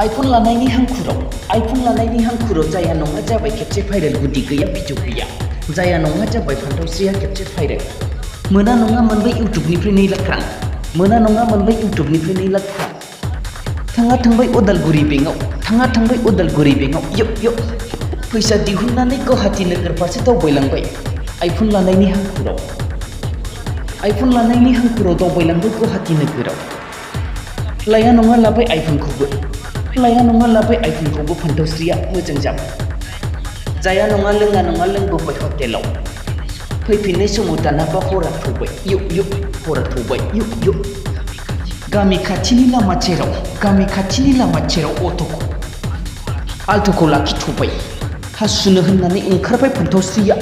iPhone lanaini hangkurao jaya nonga jabai खेबसे viral गुदि गैया भिडिअ गैया jaya नङा जाबाय फान्थावस्रिया खेबसे भाइरेल मोना नङा मोनबाय इउटुबनिफ्राय 2 लाख रां मोना नङा मोनबाय इउटुबनिफ्राय 2 लाख रां थाङा थांबाय उदालगुरि बेंकआव यप फैसा दिहुननानै गुवाहाटी नोगोर फारसे दावबायलांबाय iPhone लानायनि हांखुराव दावबायलांबाय गुवाहाटी नोगोराव लाया नङा लाबाय आइफोनखौबो फान्थावस्रिया मोजां जाबाय जाया नङा लोंबोबाय हटेलाव फैफिननाय समाव दानाबा हरा थौबाय गामि खाथिनि लामा सेराव अट'खौ लाखिथ'बाय हासुनो होननानै ओंखारबाय फान्थावस्रिया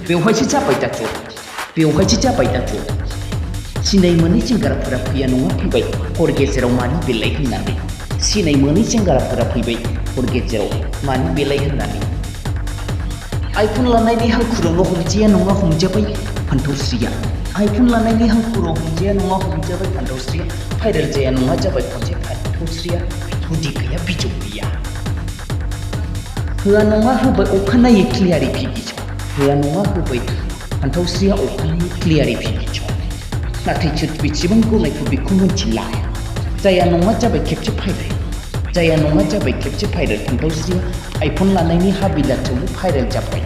बेवहायसो जाबाय दाथ' सिनाय मोनै सेंग्राफोरा फैया नङा फैबाय हर गेजेराव मानि बेलाय होननानै iPhone लानायनि हांखुरावल' हमजाया नङा हमजाबाय फान्थावस्रिया भाइरेल जाया नङा जाबाय खनसे फान्थावस्रिया गुदि गैया भिडिअ गैया होआ नङा होबाय अखानायै क्लियारि फान्थावस्रिया अखानायै क्लियारि भिडिअ नाथाय सोर बेसेबां गनायखौ बेखौ मिथिला जाया नङा जाबाय खेबसे भाइरेल फान्थावस्रिया iPhone लानायनि हाबिलाथावनो भाइरेल जाबाय